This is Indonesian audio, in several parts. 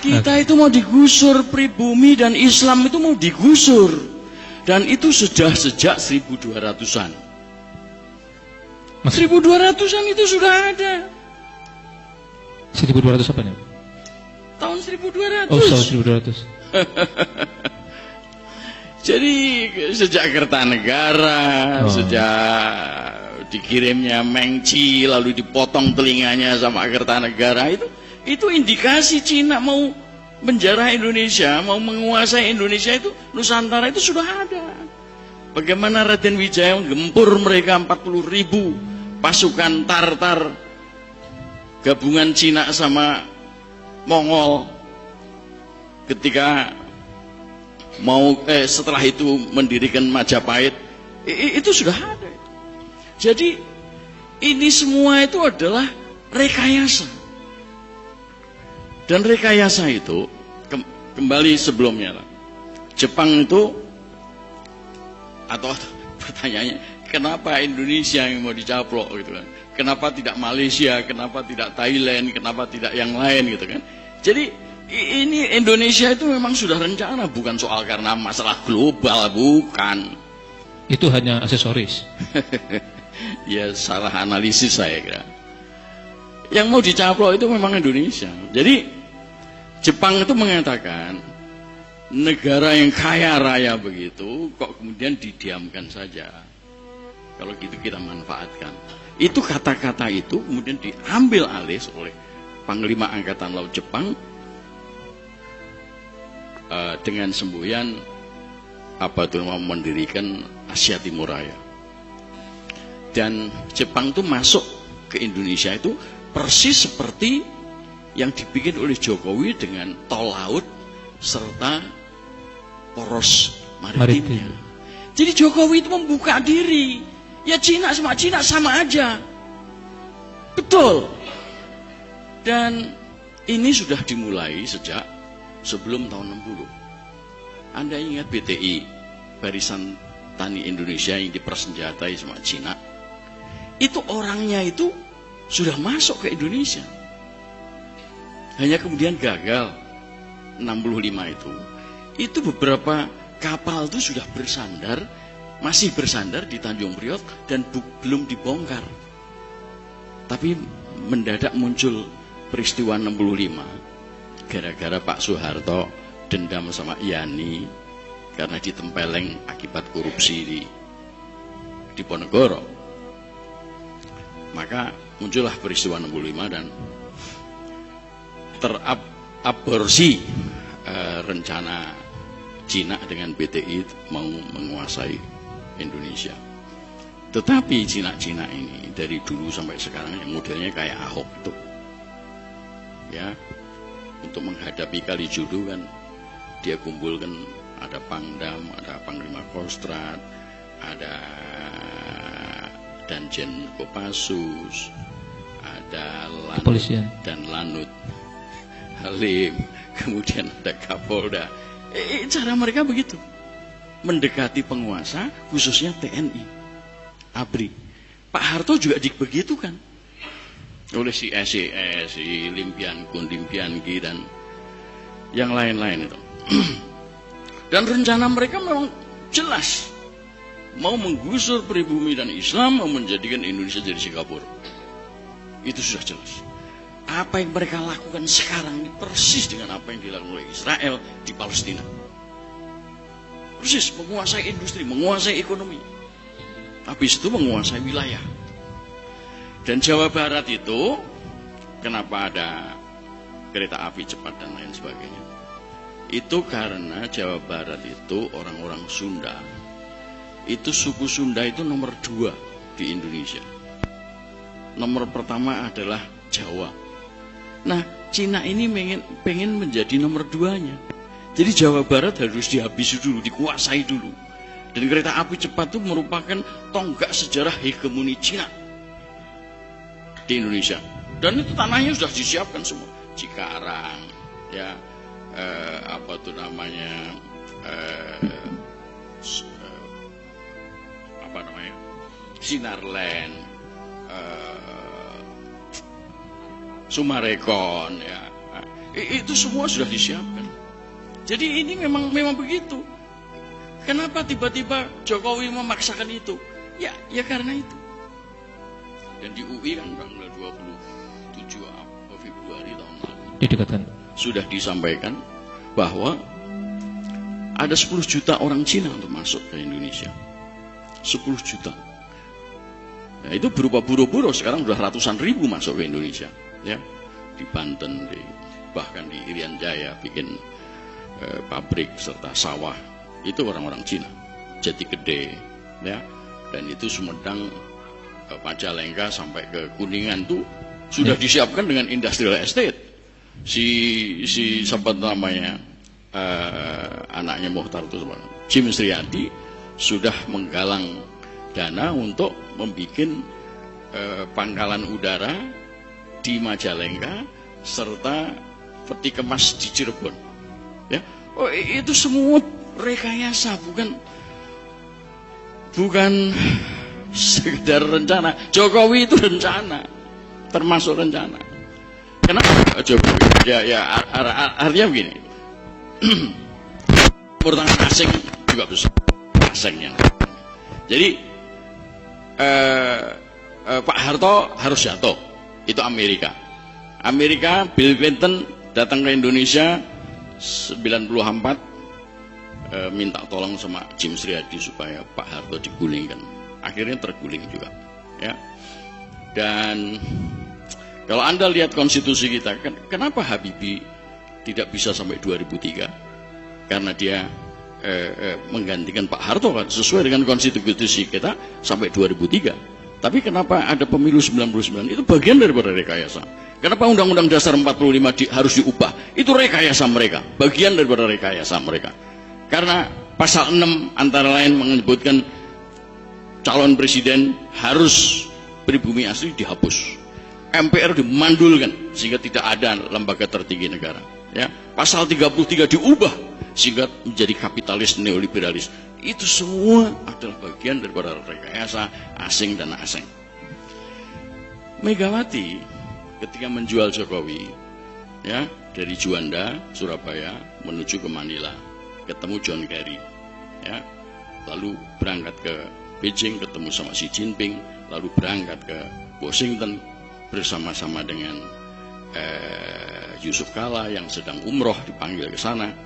Kita itu mau digusur, pribumi dan Islam itu mau digusur. Dan itu sudah sejak 1200-an. 1200-an itu sudah ada. 1200 apa nih? Tahun 1200. Oh, tahun 1200. Jadi sejak Kertanegara, sejak dikirimnya Mengci, lalu dipotong telinganya sama Kertanegara, itu indikasi Cina mau menjarah Indonesia, mau menguasai Indonesia, itu Nusantara itu sudah ada. Bagaimana Raden Wijaya menggempur mereka 40.000 pasukan Tartar, gabungan Cina sama Mongol, ketika mau setelah itu mendirikan Majapahit, itu sudah ada. Jadi ini semua itu adalah rekayasa. Dan rekayasa itu kembali sebelumnya lah. Jepang itu, atau pertanyaannya, kenapa Indonesia yang mau dicaplok gitu kan? Kenapa tidak Malaysia? Kenapa tidak Thailand? Kenapa tidak yang lain gitu kan? Jadi ini Indonesia itu memang sudah rencana, bukan soal karena masalah global, bukan. Itu hanya aksesoris. Ya salah analisis saya kira. Yang mau dicaplok itu memang Indonesia. Jadi Jepang itu mengatakan negara yang kaya raya begitu kok kemudian didiamkan saja. Kalau gitu kita manfaatkan. Itu kata-kata itu kemudian diambil alih oleh Panglima Angkatan Laut Jepang dengan semboyan mendirikan Asia Timur Raya. Dan Jepang itu masuk ke Indonesia itu persis seperti yang dibikin oleh Jokowi dengan tol laut serta poros maritimnya. Jadi Jokowi itu membuka diri. Ya Cina sama aja. Betul. Dan ini sudah dimulai sejak sebelum tahun 60. Anda ingat BTI, Barisan Tani Indonesia yang dipersenjatai sama Cina? Itu orangnya itu sudah masuk ke Indonesia. Hanya kemudian gagal 65 itu beberapa kapal itu sudah bersandar, masih bersandar di Tanjung Priok dan belum dibongkar. Tapi mendadak muncul peristiwa 65 gara-gara Pak Soeharto dendam sama Yani karena ditempeleng akibat korupsi di Diponegoro. Maka muncullah peristiwa 65 dan teraborsi rencana Cina dengan BTI mau menguasai Indonesia. Tetapi Cina-Cina ini dari dulu sampai sekarang yang modelnya kayak Ahok itu, ya, untuk menghadapi Kalijodo kan dia kumpulkan ada Pangdam, ada Panglima Kostrad, ada Danjen Kopassus, ada Lanut dan Lanut Halim, kemudian ada Kapolda. Cara mereka begitu mendekati penguasa, khususnya TNI, ABRI. Pak Harto juga begitukan oleh si SES, si Limpian Kun, Limpian Ki dan yang lain-lain itu. Dan rencana mereka memang jelas, mau menggusur pribumi dan Islam, mau menjadikan Indonesia jadi Singapura. Itu sudah jelas. Apa yang mereka lakukan sekarang ini persis dengan apa yang dilakukan oleh Israel di Palestina. Persis menguasai industri, menguasai ekonomi. Habis itu menguasai wilayah. Dan Jawa Barat itu kenapa ada kereta api cepat dan lain sebagainya? Itu karena Jawa Barat itu orang-orang Sunda. Itu suku Sunda itu nomor 2 di Indonesia. Nomor pertama adalah Jawa. Nah, Cina ini pengen menjadi nomor 2-nya. Jadi Jawa Barat harus dihabisi dulu, dikuasai dulu. Dan kereta api cepat itu merupakan tonggak sejarah hegemoni Cina di Indonesia. Dan itu tanahnya sudah disiapkan semua. Cikarang, ya, Sinarland, Sumarekon, ya. Itu semua sudah disiapkan. Jadi ini memang begitu. Kenapa tiba-tiba Jokowi memaksakan itu? Ya karena itu. Dan di UI kan tanggal 27 Februari tahun lalu Didekatkan. sudah disampaikan bahwa ada 10 juta orang Cina untuk masuk ke Indonesia. 10 juta. Nah, itu berupa buruh-buruh, sekarang sudah ratusan ribu masuk ke Indonesia, ya. Di Banten, bahkan di Irian Jaya bikin pabrik serta sawah. Itu orang-orang Cina. Jati Gede, ya. Dan itu Sumedang, Majalengka sampai ke Kuningan tuh sudah disiapkan dengan industrial estate. Si siapa namanya, anaknya Mohtar itu Jim Sriadi sudah menggalang dana untuk membuat pangkalan udara di Majalengka serta peti kemas di Cirebon, ya. Oh, itu semua rekayasa, bukan sekedar rencana. Jokowi itu rencana, termasuk rencana. Kenapa Jokowi? Artinya begini. Pertangan asing juga besar, asingnya. Jadi Pak Harto harus jatuh, itu Amerika. Bill Clinton datang ke Indonesia 94, minta tolong sama Jim Sriadi supaya Pak Harto digulingkan. Akhirnya terguling juga, ya. Dan kalau Anda lihat konstitusi kita, kenapa Habibie tidak bisa sampai 2003? Karena dia menggantikan Pak Harto kan, sesuai dengan konstitusi kita sampai 2003. Tapi kenapa ada pemilu 99? Itu bagian daripada rekayasa. Kenapa Undang-Undang Dasar 45 harus diubah? Itu rekayasa mereka, bagian daripada rekayasa mereka. Karena pasal 6 antara lain menyebutkan calon presiden harus pribumi asli dihapus. MPR dimandulkan sehingga tidak ada lembaga tertinggi negara, ya. Pasal 33 diubah sehingga menjadi kapitalis neoliberalis. Itu semua adalah bagian daripada rekayasa asing dan asing. Megawati ketika menjual Jokowi, ya, dari Juanda, Surabaya menuju ke Manila, ketemu John Kerry, ya. Lalu berangkat ke Beijing ketemu sama Xi Jinping, lalu berangkat ke Washington bersama-sama dengan Yusuf Kala yang sedang umroh dipanggil ke sana.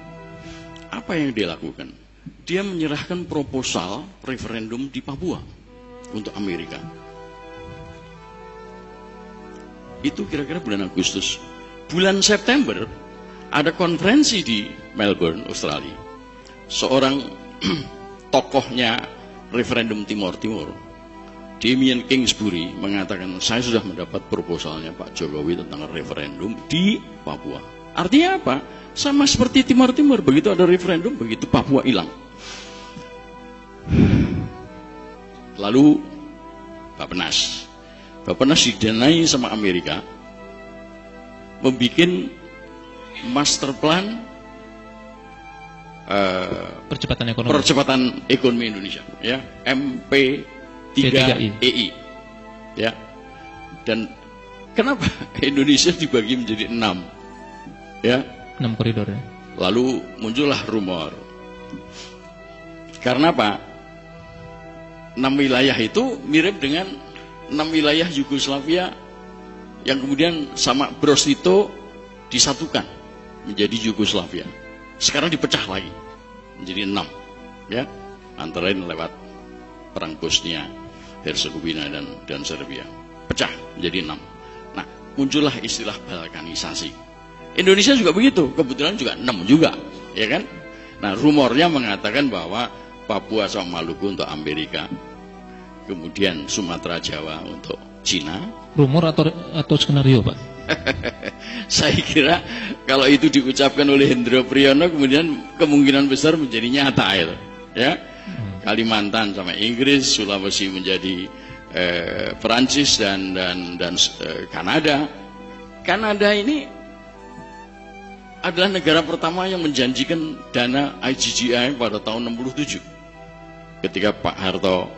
Apa yang dia lakukan? Dia menyerahkan proposal referendum di Papua untuk Amerika. Itu kira-kira bulan Agustus. Bulan September ada konferensi di Melbourne, Australia. Seorang tokohnya referendum Timor Timur, Damien Kingsbury, mengatakan saya sudah mendapat proposalnya Pak Jokowi tentang referendum di Papua. Artinya apa? Sama seperti Timor Timur, begitu ada referendum, begitu Papua hilang. Lalu Bappenas didanai sama Amerika, membuat master plan percepatan ekonomi Indonesia, ya, MP3EI, ya. Dan kenapa Indonesia dibagi menjadi 6, ya, 6 koridor, ya. Lalu muncullah rumor. Karena apa? 6 wilayah itu mirip dengan 6 wilayah Yugoslavia yang kemudian sama Bros Tito disatukan menjadi Yugoslavia. Sekarang dipecah lagi menjadi 6, ya, antara lain lewat perang Bosnia, Herzegovina dan Serbia. Pecah menjadi 6. Nah, muncullah istilah balkanisasi. Indonesia juga begitu, kebetulan juga 6 juga, ya kan? Nah, rumornya mengatakan bahwa Papua sama Maluku untuk Amerika, kemudian Sumatera Jawa untuk Cina. Rumor atau skenario, Pak? Saya kira kalau itu diucapkan oleh Hendro Priyono, kemudian kemungkinan besar menjadi nyata itu, ya. Kalimantan sama Inggris, Sulawesi menjadi Perancis dan Kanada. Kanada ini adalah negara pertama yang menjanjikan dana IGGI pada tahun 67 ketika Pak Harto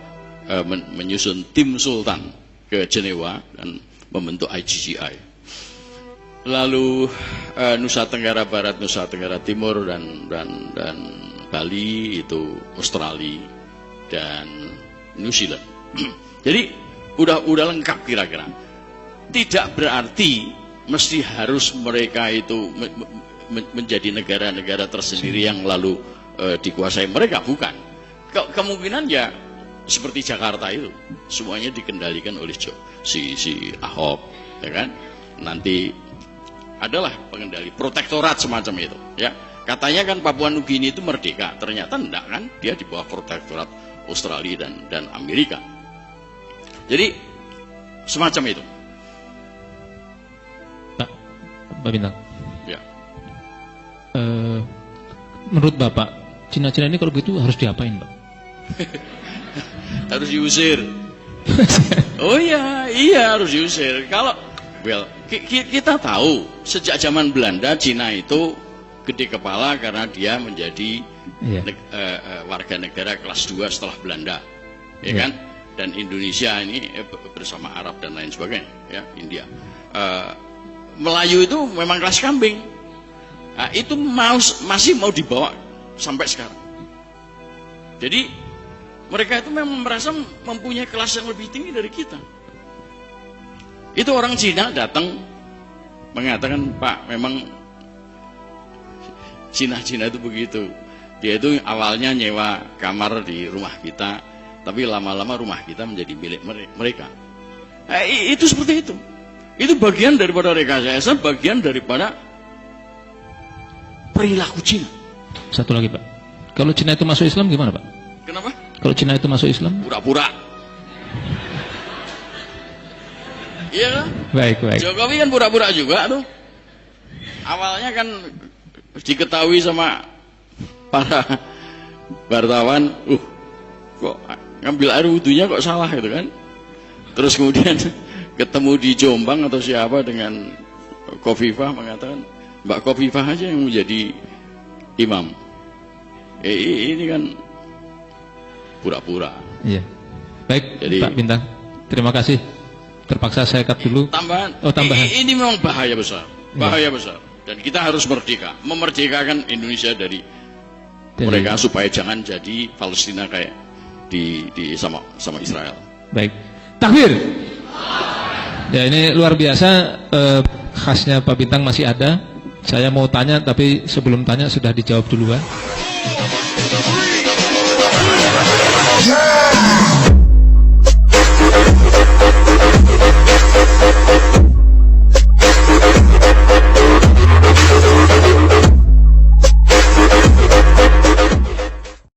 menyusun tim Sultan ke Jenewa dan membentuk IGGI. lalu Nusa Tenggara Barat, Nusa Tenggara Timur dan Bali itu Australia dan New Zealand. Jadi udah lengkap kira-kira. Tidak berarti mesti harus mereka itu menjadi negara-negara tersendiri yang lalu dikuasai mereka, bukan. Kemungkinan ya seperti Jakarta itu semuanya dikendalikan oleh si Ahok, ya kan? Nanti adalah pengendali protektorat semacam itu, ya. Katanya kan Papua Nugini itu merdeka, ternyata enggak kan? Dia di bawah protektorat Australia dan Amerika. Jadi semacam itu. Pak Bintang. Ya. Menurut Bapak, Cina-Cina ini kalau begitu harus diapain, Pak? Harus diusir. Oh iya harus diusir. Kalau kita tahu sejak zaman Belanda Cina itu gede kepala karena dia menjadi warga negara kelas 2 setelah Belanda, ya kan? Dan Indonesia ini bersama Arab dan lain sebagainya, ya, India. Melayu itu memang kelas kambing. Nah, itu masih mau dibawa sampai sekarang. Jadi mereka itu memang merasa mempunyai kelas yang lebih tinggi dari kita. Itu orang Cina datang mengatakan, Pak, memang Cina itu begitu. Dia itu awalnya nyewa kamar di rumah kita, tapi lama-lama rumah kita menjadi milik mereka. Itu seperti itu. Itu bagian daripada rekayasa, bagian daripada perilaku Cina. Satu lagi, Pak. Kalau Cina itu masuk Islam gimana, Pak? Kenapa? Kalau Cina itu masuk Islam? Pura-pura. Iya kan? Baik. Jokowi kan pura-pura juga tuh. Awalnya kan diketahui sama para wartawan, kok ngambil air wudhunya kok salah gitu kan. Terus kemudian ketemu di Jombang atau siapa dengan Khofifah mengatakan, Mbak Khofifah aja yang menjadi imam. Ini kan pura-pura. Iya. Baik, jadi, Pak Bintang. Terima kasih. Terpaksa saya cut dulu. Tambahan. Ini memang bahaya besar. Bahaya besar. Dan kita harus merdeka, memerdekakan Indonesia dari mereka supaya jangan jadi Palestina kayak di sama Israel. Baik. Takbir. Ya, ini luar biasa, khasnya Pak Bintang masih ada. Saya mau tanya tapi sebelum tanya sudah dijawab duluan.